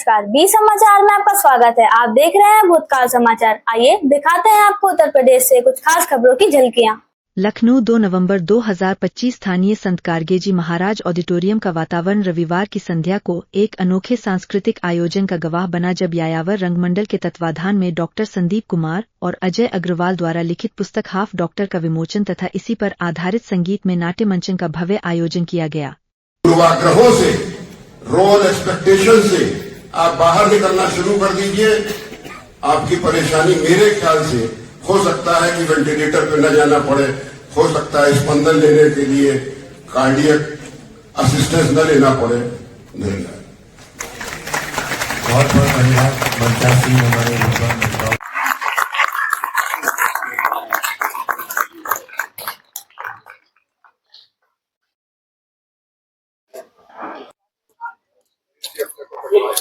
नमस्कार, बी समाचार में आपका स्वागत है। आप देख रहे हैं भूतकाल समाचार। आइए दिखाते हैं आपको उत्तर प्रदेश से कुछ खास खबरों की झलकियां। लखनऊ 2 नवंबर 2025 स्थानीय संत गार्गेजी महाराज ऑडिटोरियम का वातावरण रविवार की संध्या को एक अनोखे सांस्कृतिक आयोजन का गवाह बना, जब यायावर रंगमंडल के तत्वाधान में डॉक्टर संदीप कुमार और अजय अग्रवाल द्वारा लिखित पुस्तक हाफ डॉक्टर का विमोचन तथा इसी पर आधारित संगीत में नाट्य मंचन का भव्य आयोजन किया गया। पूर्वाग्रहों से, रोल एक्सपेक्टेशन से आप बाहर निकलना शुरू कर दीजिए। आपकी परेशानी मेरे ख्याल से हो सकता है कि वेंटिलेटर पे न जाना पड़े, हो सकता है स्पंदन लेने के लिए कार्डियक असिस्टेंस न लेना पड़े। नहीं, बहुत बहुत धन्यवाद बंटा सिंह हमारे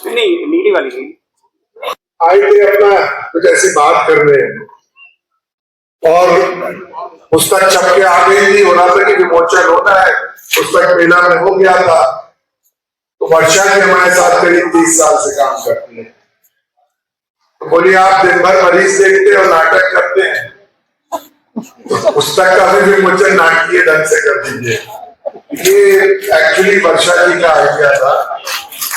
नहीं नीली वाली थी। आए थे अपना कुछ ऐसी बात करने और पुस्तक छप के आ गई थी, होना था कि विमोचन होना है, पुस्तक मेला में हो गया था। तो वर्षा जी हमारे साथ करीब 30 साल से काम करती है। तो बोली आप दिन भर मरीज देखते और नाटक करते हैं, तो पुस्तक का भी विमोचन नाटकीय ढंग से कर दीजिए। ये एक्चुअली वर्षा जी का आइडिया था।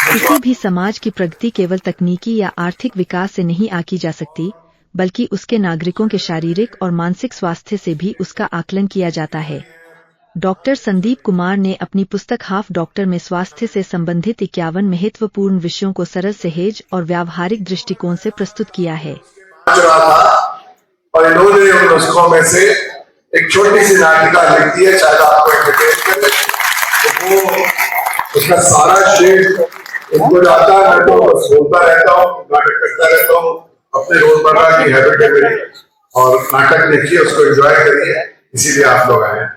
किसी भी समाज की प्रगति केवल तकनीकी या आर्थिक विकास से नहीं आंकी जा सकती, बल्कि उसके नागरिकों के शारीरिक और मानसिक स्वास्थ्य से भी उसका आकलन किया जाता है। डॉक्टर संदीप कुमार ने अपनी पुस्तक हाफ डॉक्टर में स्वास्थ्य से संबंधित 51 महत्वपूर्ण विषयों को सरल, सहज और व्यावहारिक दृष्टिकोण से प्रस्तुत किया है। और इन्होंने उन नुस्खों में से एक छोटी सी नाटिका लिख दी है, शायद आपको एंटरटेन करे। तो वो उसका सारा शेड उनको जाता है। मैं तो सोचता रहता हूँ, नाटक करता रहता हूँ, अपने रोजमर्रा की हैबिट है मेरी। और नाटक देखिए, उसको एंजॉय करिए, इसीलिए आप लोग आए हैं।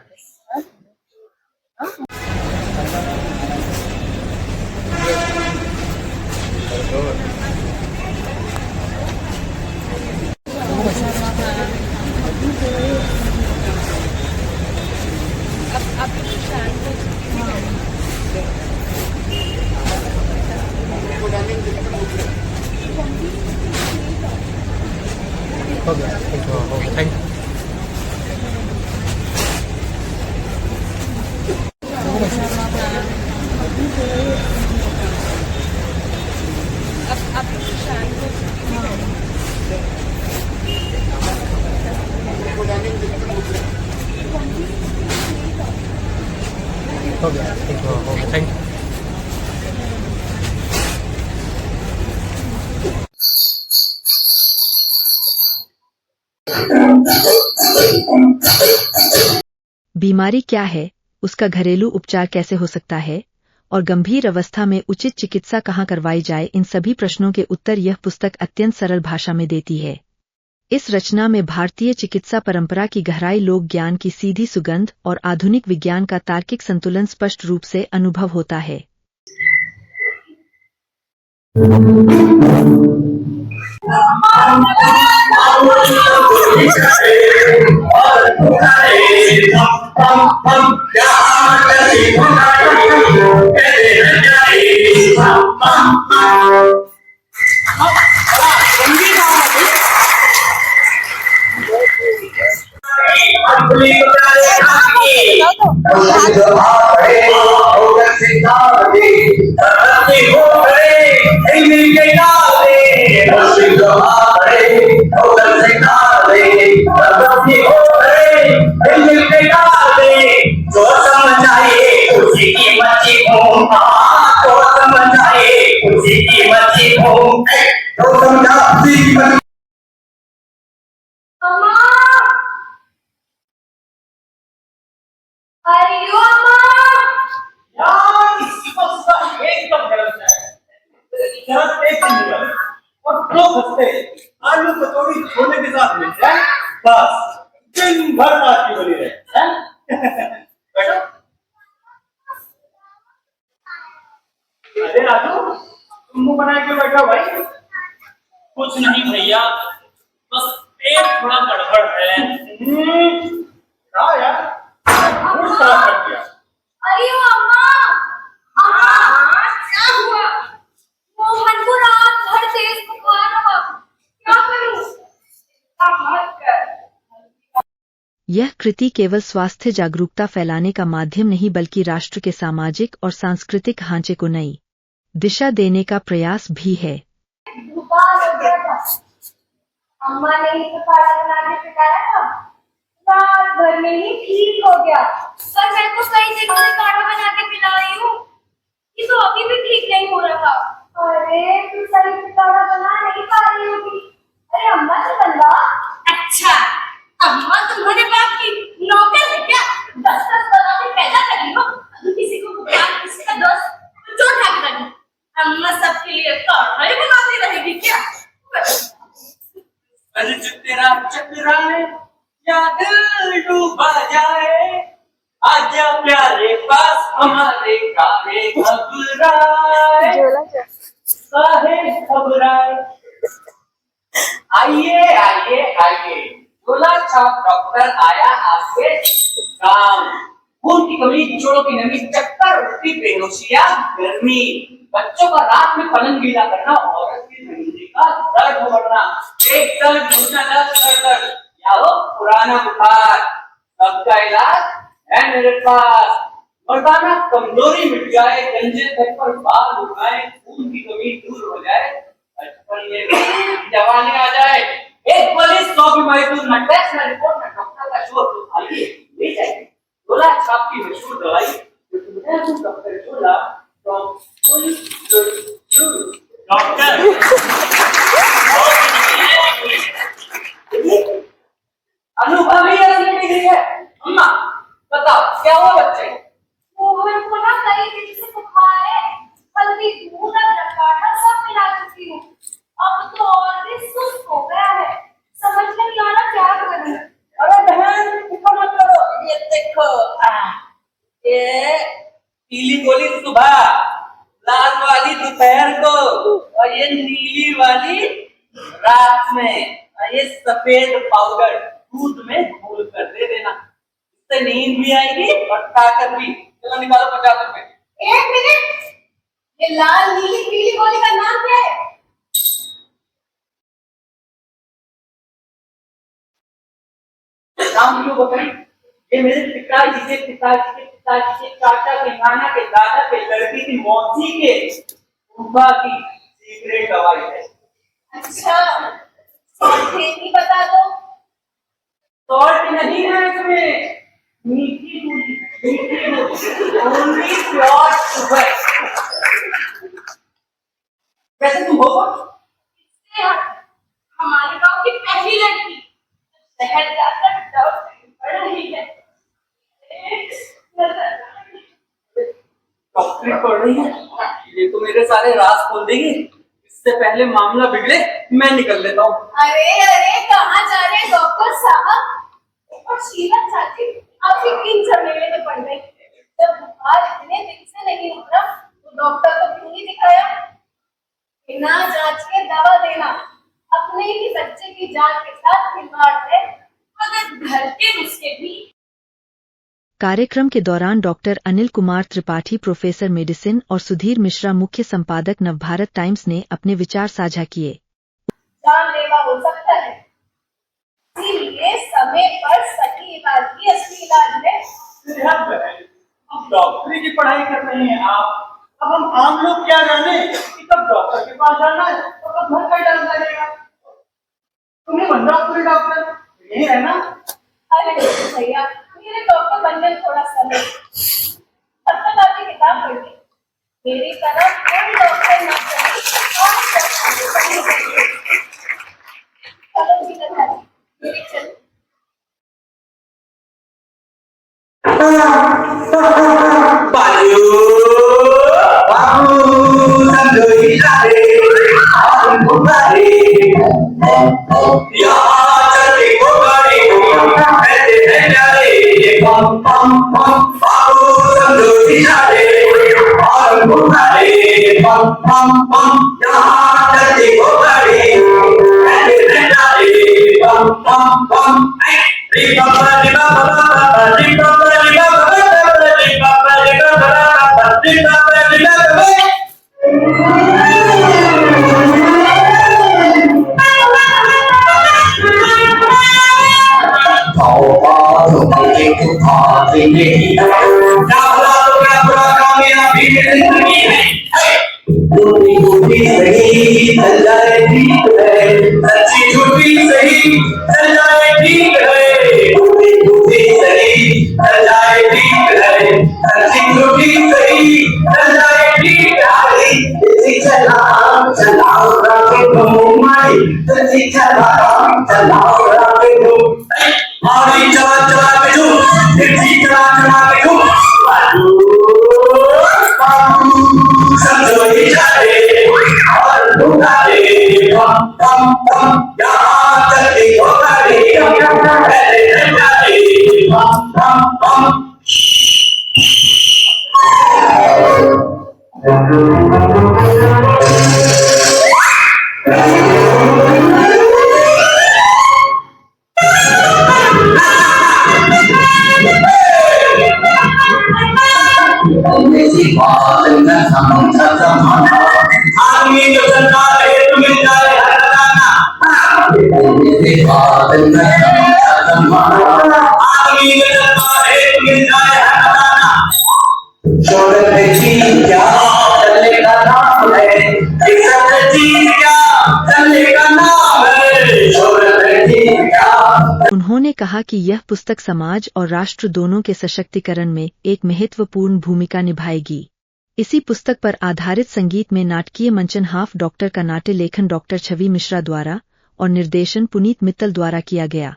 Thank you. Thank you. बीमारी क्या है, उसका घरेलू उपचार कैसे हो सकता है और गंभीर अवस्था में उचित चिकित्सा कहाँ करवाई जाए, इन सभी प्रश्नों के उत्तर यह पुस्तक अत्यंत सरल भाषा में देती है। इस रचना में भारतीय चिकित्सा परंपरा की गहराई, लोक ज्ञान की सीधी सुगंध और आधुनिक विज्ञान का तार्किक संतुलन स्पष्ट रूप से अनुभव होता है। आलू कचौड़ी छोले के साथ मिल जाए, बस दिन भर बात की बनी रहे। अरे राजू, तुम मुंह बना के बैठा भाई? कुछ नहीं भैया, बस पेट थोड़ा गड़बड़ है। क्या यार, मूड खराब कर दिया। अरे अम्मा, क्या हुआ? मोहन को यह कृति केवल स्वास्थ्य जागरूकता फैलाने का माध्यम नहीं बल्कि राष्ट्र के सामाजिक और सांस्कृतिक ढांचे को नई दिशा देने का प्रयास भी है। बुखार हो गया था, अम्मा ने ही तो खाना बना के पिलाया था, रात भर में ही ठीक हो गया। पर मैं तो कई दिनों से खाना बना के पिला रही हूँ, ये तो अभी भी ठीक नहीं हो रहा। अरे तू सही से खाना बना नहीं पा रही होगी। अरे अम्मा से बनवा। अच्छा, अम्मा तुम्हारे बाप की नौकर है क्या? 10-10 तरह के पैदा करी हो, किसी को बुखार, किसी का दस्त, जो ठाक करी। अम्मा सबके लिए कढ़ाई बनाती रहेगी क्या? अरे तेरा चक्रा है या दिल डूबा जाए, आजा प्यारे पास हमारे काहे घबराए, काहे घबराए। आइए आइए आइए, झोला छाप डॉक्टर आया आपके काम। खून की कमी, जोड़ों की नमी, चक्कर, उल्टी, बेहोशिया, गर्मी, बच्चों का रात में पलंग गीला करना, औरत के महीने का दर्द बढ़ना, एक दर्द दूसरा दर्द सर दर्द, या हो पुराना बुखार, सबका इलाज है मेरे पास। मर्दाना कमजोरी मिट जाए, गंजे सर पर बाल उठाए, खून की कमी दूर हो जाए, बचपन में जवानी आ जाए, एक गोली 100 बीमारी दूर, न टेस्ट न रिपोर्ट न डॉक्टर का शोर। तो आइए ले जाइए झोला छाप की मशहूर दवाई जो तुम्हें हूँ डॉक्टर झोला डॉक्टर। अनुभवी डिग्री है। अम्मा बताओ क्या हुआ बच्चे? मोहन को ना कई दिन से बुखार है, हल्दी दूध अदरक काढ़ा सब पिला चुकी हूँ, अब तो और भी सुस्त हो गया है, समझ नहीं आ रहा क्या करूं। अरे बहन फिक्र मत करो, ये देखो ये पीली गोली सुबह, लाल वाली दोपहर को, और ये नीली वाली रात में, और ये सफेद पाउडर दूध में घोल कर दे देना, इससे नींद भी आएगी और ताकत भी। चलो निकालो 50 रुपए। 1 मिनट, ये लाल नीली पीली गोली का नाम क्या है? नाम क्यों बताई? ये मेरे पिताजी के पिताजी के पिताजी के चाचा के नाना के दादा के लड़की की मौसी के फूफा की सीक्रेट दवाई है। अच्छा, नहीं बता दो। सॉल्ट नहीं है इसमें, मीठी मीठी ओनली प्योर शुगर। कैसे तुम हो? हमारे गांव की पहली लड़की शहर जाकर डॉक्टर पढ़ रही है। डॉक्टरी पढ़ रही है, ये तो मेरे सारे राज खोल देगी। इससे पहले मामला बिगड़े मैं निकल लेता हूँ। अरे अरे कहाँ जा रहे हैं डॉक्टर साहब? और शीला चाची आपकी किन झमेले में पड़ गई? जब बुखार इतने दिन से नहीं उतरा तो डॉक्टर को क्यों नहीं दिखाया? बिना जांच के दवा देना अपने ही बच्चे की जान के साथ खिलवाड़ है, मगर घर के नुस्खे भी। कार्यक्रम के दौरान doctor Anil Kumar Tripathi professor medicine और सुधीर मिश्रा मुख्य संपादक नवभारत टाइम्स ने अपने विचार साझा किए। जानलेवा हो सकता है, इसीलिए समय पर सही इलाज ही असली इलाज है। अब डॉक्टरी की पढ़ाई कर रहे हैं आप, अब हम आम लोग क्या जाने कि कब डॉक्टर के पास जाना है और कब घर का डर लगेगा। तुम्हें बन रहा पूरे डॉक्टर यही है ना? अरे भैया, मेरे डॉक्टर बनने में थोड़ा समय, तब तक आपकी किताब पढ़ ली। मेरी तरह कोई डॉक्टर ना चाहिए, चलो जी तरह मेरी चलो। तो बात नहीं क्या बुरा तो क्या बुरा कामयाबी में जिंदगी है टूटी टूटी सही चल जाए ठीक है अच्छी टूटी सही चल जाए ठीक है टूटी टूटी सही चल जाए ठीक है अच्छी टूटी सही चल जाए ठीक है इसी चलाओ राके घूमाई इसी चलाओ राके घूमाई मारी चला चला के घूम इसी चला चला के घूम समझो ये जाए और ढूंढा दे कम यहाँ तक ही होगा रे पहले ढूंढा दे कम आदमी जो चलता रहे तुम्हें जाए हटाना आदमी जो चलता रहे तुम्हें जाए हटाना शोहरत चीज क्या चलने का नाम है इज्जत चीज क्या चलने का नाम है शोहरत चीज क्या। उन्होंने कहा कि यह पुस्तक समाज और राष्ट्र दोनों के सशक्तिकरण में एक महत्वपूर्ण भूमिका निभाएगी। इसी पुस्तक पर आधारित संगीत में नाटकीय मंचन हाफ डॉक्टर का नाट्य लेखन डॉक्टर छवि मिश्रा द्वारा और निर्देशन पुनीत मित्तल द्वारा किया गया।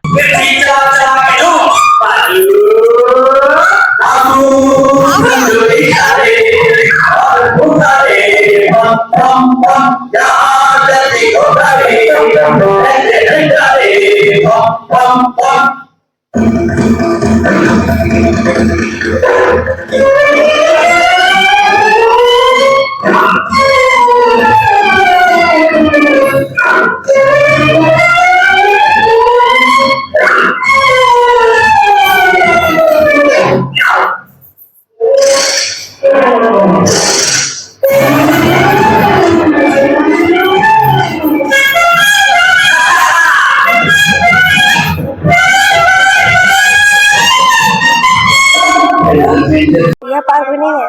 यह पार्क भी नहीं है।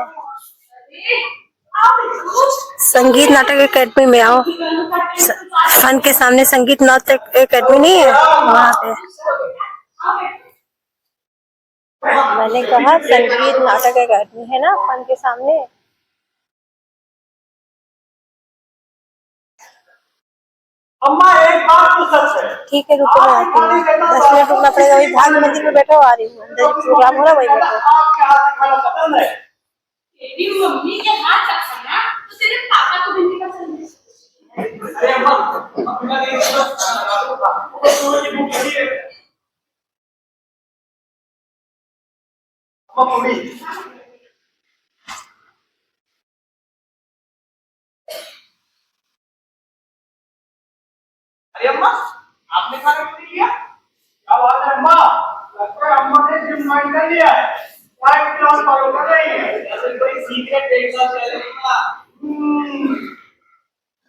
संगीत नाटक एकेडमी में आओ। फन के सामने संगीत नाटक एकेडमी नहीं है वहाँ पे। मैंने कहा संगीत नाटक एकेडमी है ना फन के सामने। अम्मा एक बात तो सच है। ठीक है रुको मैं आती हूँ। 10 मिनट रुकना पड़ेगा। वही भाग मंदिर में बैठो आ रही हूँ। अंदर प्रोग्राम हो रहा वही बैठो। आपके हाथ का खाना पसंद है? तेरी मम्मी के हाथ का खाना तो तेरे पापा को भी नहीं पसंद है। अरे अम्मा अपना नहीं वो सूरज की भूख लगी है। अम्मा मम्मी अरे अम्मा आपने खाना क्यों नहीं लिया? क्या बात है अम्मा? लगता है अम्मा ने जिम ज्वाइन कर लिया है। डाइट प्लान फॉलो कर रही है। ऐसे कोई सीक्रेट ब्रेकफास्ट चल रही है।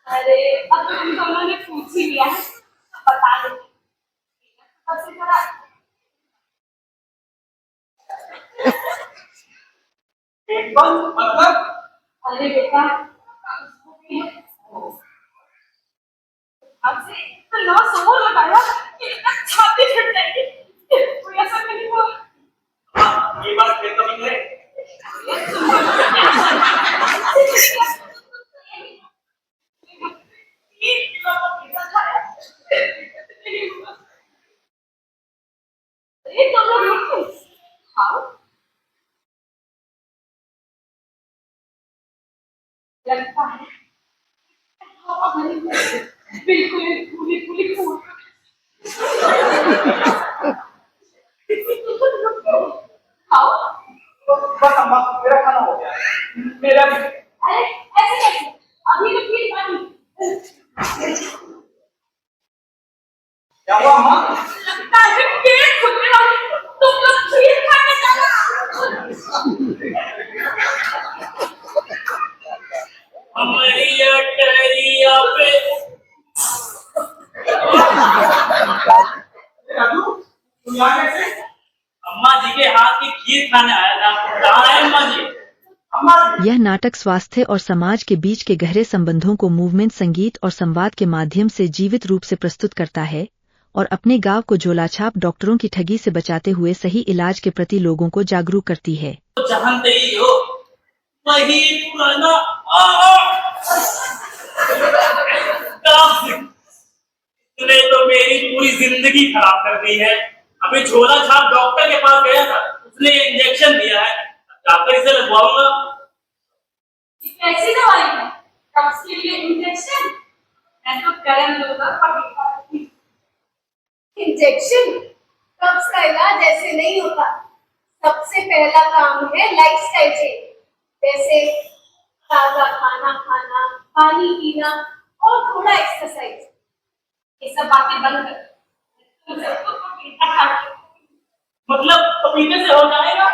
अरे अब तुम दोनों ने पूछ ही लिया है तो बता दो। सबसे बड़ा एकदम मतलब अरे बेटा आपसे इतना सोच लगाया कि छाती फट जाएगी। कोई ऐसा नहीं हुआ। हाँ ये बात फिर कभी करे। लगता है हवा भरी बिल्कुल पूरी पूरी फूल खाओ। बस अम्मा मेरा खाना हो गया। मेरा भी। अरे ऐसे कैसे अभी तो फिर पानी क्या हुआ अम्मा? लगता है पेट खुलने वाली तुम लोग खीर खाने जाना। हमारी अटरिया पे राजू तुम यहाँ कैसे? अम्मा जी के के हाथ की खीर खाने आया था। कहाँ है अम्मा जी? अम्मा जी, यह नाटक स्वास्थ्य और समाज के बीच के गहरे संबंधों को मूवमेंट संगीत और संवाद के माध्यम से जीवित रूप से प्रस्तुत करता है और अपने गांव को झोलाछाप डॉक्टरों की ठगी से बचाते हुए सही इलाज के प्रति लोगों को जागरूक करती है। तो जानते ही हो, वही पुराना आ, आ, तूने तो मेरी पूरी जिंदगी खराब कर दी है। अभी झोला छाप डॉक्टर के पास गया था, उसने इंजेक्शन दिया है, डॉक्टर इसे लगवाऊंगा। कैसी दवाई है? कब्ज के लिए इंजेक्शन? मैं तो करम लूंगा कभी। इंजेक्शन कब्ज का इलाज ऐसे नहीं होता। सबसे पहला काम है लाइफस्टाइल चेंज, जैसे ताजा खाना खाना, पानी पीना और थोड़ा एक्सरसाइज। ये सब बातें बंद कर। तुम सबको पपीता खा के मतलब पपीते से हो जाएगा?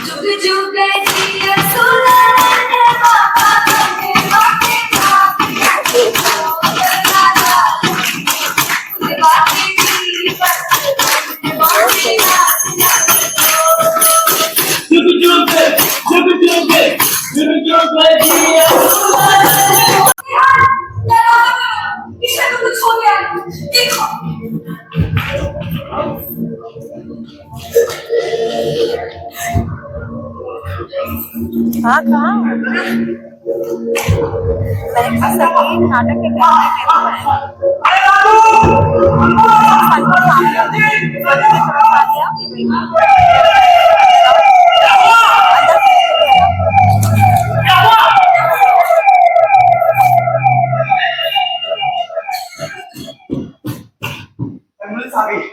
जुग जुग जिया सुनाने बाबा बने बाटे बाटे बाटे की बाटे जुग जुग जुग जुग जुग जुग जिया। इसमें तो कुछ हो गया। देखो हाँ कहाँ मैंने कहा संगीत नाटक के गाने के बारे में फन को सामने अंदर एम्बुलेंस आ गई।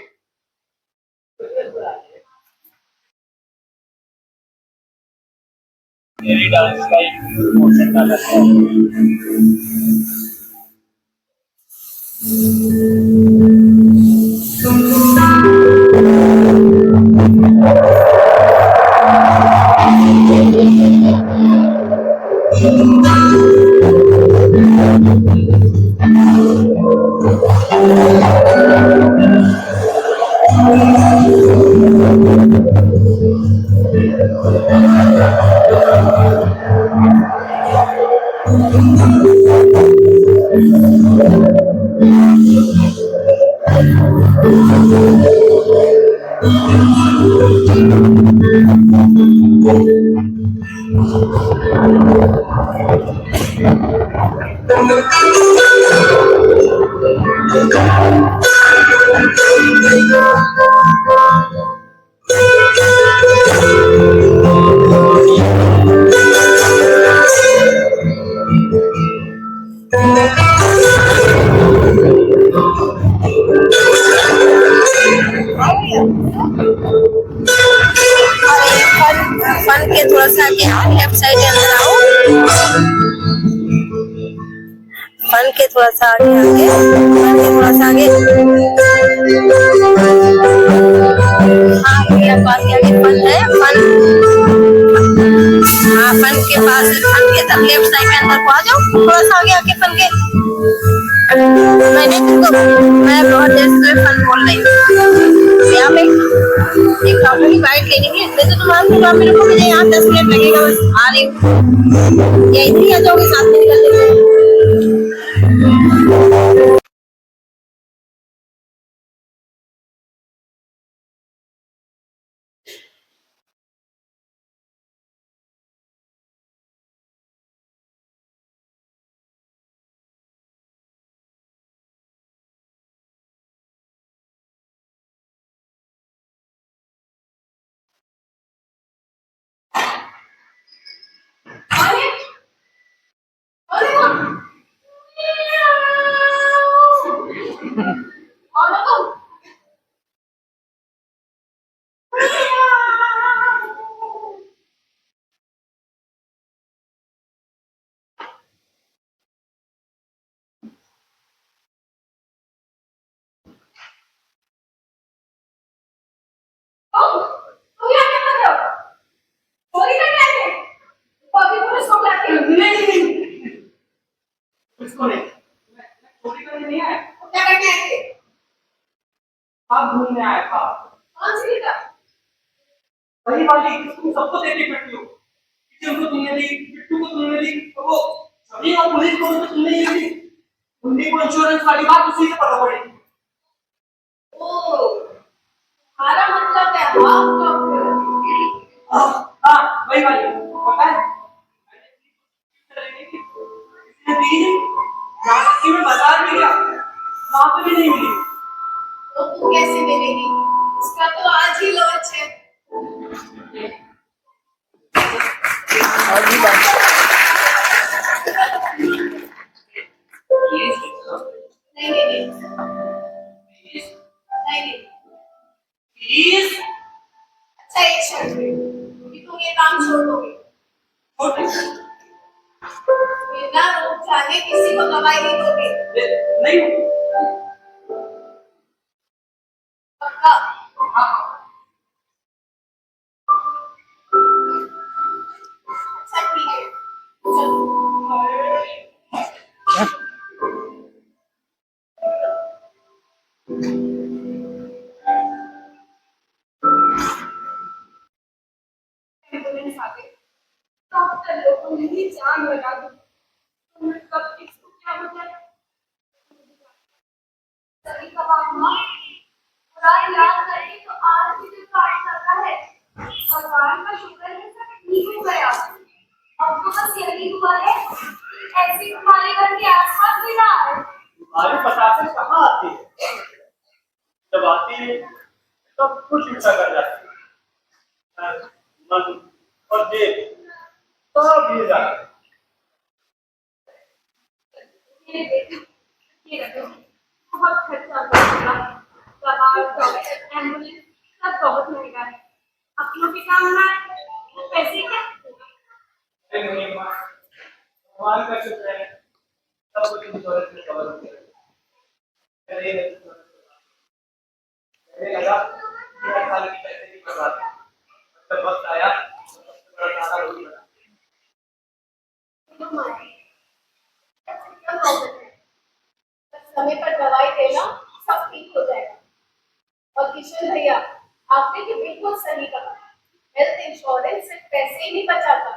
मेरी डांस का इमोशन का लगता है। फन के थोड़ा सा आगे लेफ्ट साइड अंदर आओ। फन के थोड़ा सा आगे आगे फन के थोड़ा सा आगे। हाँ भैया पास के आगे फन है। फन हाँ फन के पास फन के तब लेफ्ट साइड के अंदर को आ जाओ। थोड़ा सा आगे आके फन के मैं बहुत देर से फन बोल रही हूँ। यहाँ पे एक डॉक्टर की बाइट लेनी है। वैसे तो मान लो मेरे को मुझे यहाँ 10 मिनट लगेगा, बस आ रही हूँ। या इतनी आ जाओगे साथ में निकल लेंगे। नहीं नहीं, इसको नहीं, मैं चोरी करने नहीं आया। तो क्या करने आए थे? आप घूमने आया था। कौन सी जगह? वही वाली तुम सबको देती फिरती हो। किचन को तुमने दी, बिट्टू को तुमने दी, और वो सभी और पुलिस को तो तुमने ही दी। उन्हीं को इंश्योरेंस वाली बात उसी से पता पड़ी। ओ, हमारा मतलब है आप डॉक्टर। हाँ वही वाली, पता है इसने दी नहीं, यहाँ तक कि मैं बाजार में गया, वहां पे भी नहीं मिली। तो तू कैसे मिलेगी? उसका तो आज ही लॉन्च है। नहीं नहीं नहीं नहीं नहीं। प्लीज अच्छा एक शर्त है कि तुम ये काम छोड़ दोगे। बिना रोक जाने किसी को दवाई नहीं दोगे। नहीं पक्का? अच्छा ठीक है, चलो। एम्बुलेंस आ गई। डॉक्टर लोगों ने ही जान लगा दी। तुमने कब किसको क्या हो जाए? सभी का हुआ बुरा याद करके तो आज भी दिल काट जाता है। भगवान का शुक्र है सब ठीक हो गया। अब तो बस यही हुआ है ऐसी तुम्हारे घर के आसपास भी ना आए। तुम्हारी पटाखे कहाँ आती है? जब आती है तब कुछ हिस्सा कर जाती है, मन और जेब सब ये जाते हैं। मेरे बेटी ये रखो, बहुत खर्चा होगा। दवा डॉक्टर एम्बुलेंस सब बहुत महंगा है। अपनों के काम ना आए तो पैसे क्या? नहीं माँ, भगवान का शुक्र है सब कुछ इंश्योरेंस में कवर हो गया। मुझे लगा कि हर साल की पैसे की बर्बाद है, जब वक्त आया तो सबसे बड़ा सहारा वही बना। समय पर दवाई देना सब ठीक हो जाएगा। और किशन भैया आपने भी बिल्कुल सही कहा। हेल्थ इंश्योरेंस सिर्फ पैसे ही नहीं बचाता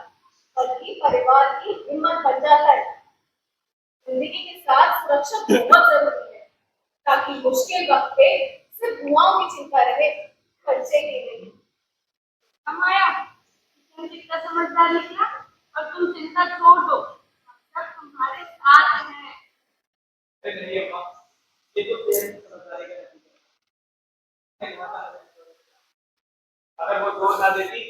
बल्कि परिवार की हिम्मत बन जाता है। जिंदगी के साथ सुरक्षा बहुत जरूरी है ताकि मुश्किल वक्त पे सिर्फ दुआओं की चिंता रहे, खर्चे की नहीं। हमारा तुम जितना समझदार निकला और तुम चिंता छोड़ दो, सब तुम्हारे साथ हैं। नहीं माँ, ये तो पेरेंट्स की समझदारी का नतीजा है। अगर वो जोर ना देती।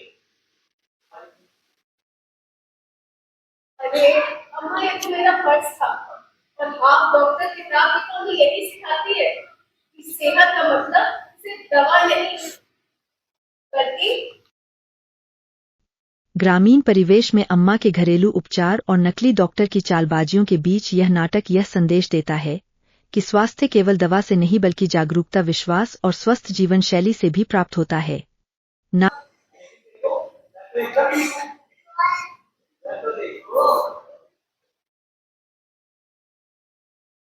अरे अम्मा ये तो मेरा फर्ज था। और आप डॉक्टर किताब भी तो हमें यही सिखाती है कि सेहत का मतलब सिर्फ दवा नहीं बल्कि। ग्रामीण परिवेश में अम्मा के घरेलू उपचार और नकली डॉक्टर की चालबाजियों के बीच यह नाटक यह संदेश देता है कि स्वास्थ्य केवल दवा से नहीं बल्कि जागरूकता, विश्वास और स्वस्थ जीवन शैली से भी प्राप्त होता है। ना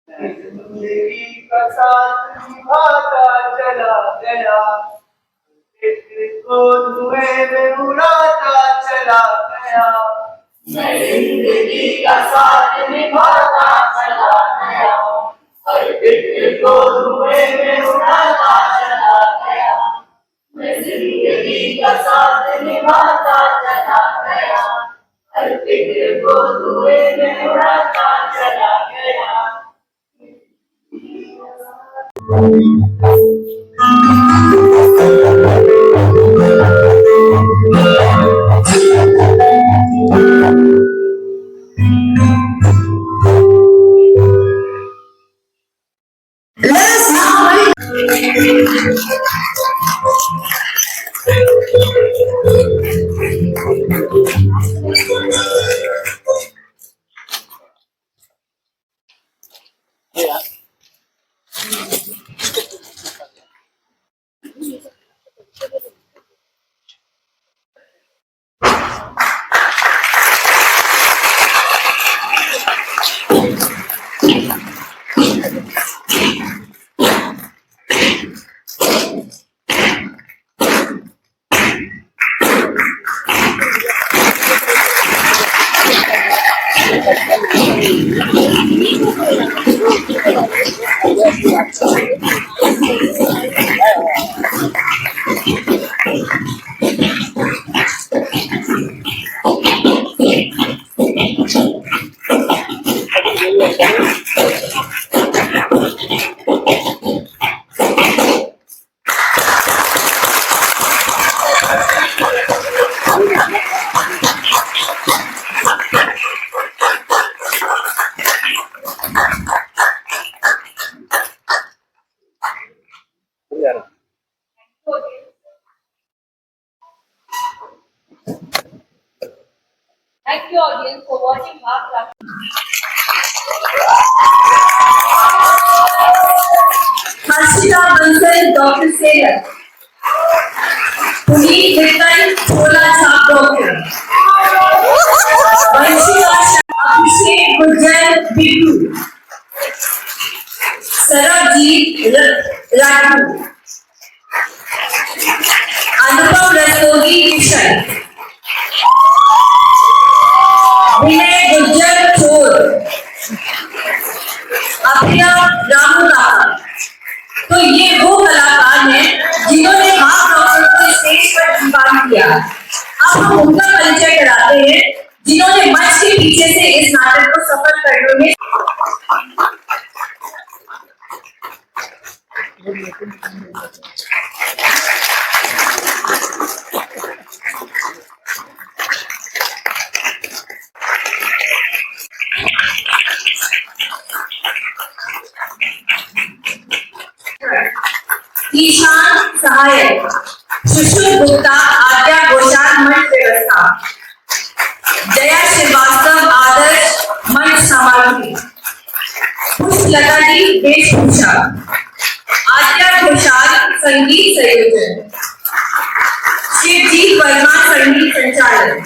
जिंदगी का साथ निभाता चला गया, को धुएं में उड़ाता चला गया। मैं जिंदगी का साथ निभाता चला गया, हर फिक्र को धुएं में उड़ाता चला गया। मैं जिंदगी का साथ निभाता चला गया, हर फिक्र को धुएं में उड़ाता चला गया। Thank you, audience, for watching Half Harshita Bansal, Dr. Sailor. Puneet Mittal, Chola Chhap Doctor. Vanshika Abhishek Gujjar, Bidu. Sarabjit Ratu. Anupam Rastogi, Kishan. विनय गुज्जर चोर, अभिनव रामू। तो ये वो कलाकार हैं जिन्होंने हाफ डॉक्टर को स्टेज पर दीवान किया। अब हम उनका परिचय कराते हैं जिन्होंने मंच के पीछे से इस नाटक को सफल करने में ईशान सहायक, सुशील गुप्ता आद्या घोषाल मंच व्यवस्था, जया श्रीवास्तव आदर्श मंच सामग्री, पुष्पलता जी वेशभूषा, आद्या घोषाल संगीत संयोजन, शिवजीत वर्मा संगीत संचालन,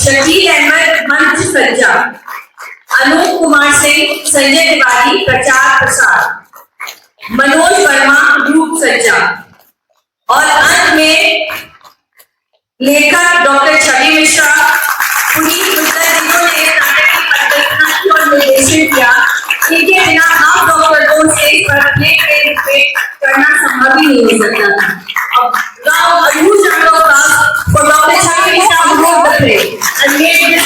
शकील अहमद मंच सज्जा, अनूप कुमार सिंह, संजय तिवारी प्रचार प्रसार, मनोज वर्मा ग्रुप सज्जा और अंत में लेखक डॉक्टर छवि मिश्रा, पुनीत मित्तल जिन्होंने इस नाटक की परिकल्पना की और निर्देशन किया। इनके बिना हाफ डॉक्टर को स्टेज पर प्ले करना संभव ही नहीं हो सकता था। अब गाँव अयूज for Dr. Chhavi Mishra who wrote the play and made this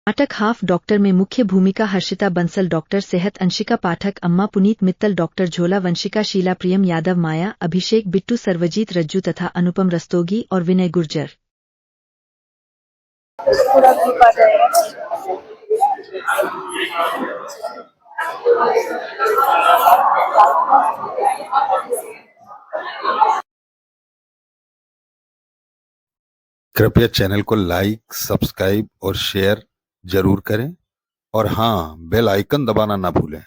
नाटक हाफ डॉक्टर में मुख्य भूमिका हर्षिता बंसल, डॉक्टर सेहत अंशिका पाठक, अम्मा पुनीत मित्तल, डॉक्टर झोला वंशिका, शीला प्रियम यादव, माया अभिषेक, बिट्टू सर्वजीत रज्जू तथा अनुपम रस्तोगी और विनय गुर्जर। कृपया चैनल को लाइक, सब्सक्राइब और शेयर जरूर करें और हाँ, बेल आइकन दबाना ना भूलें।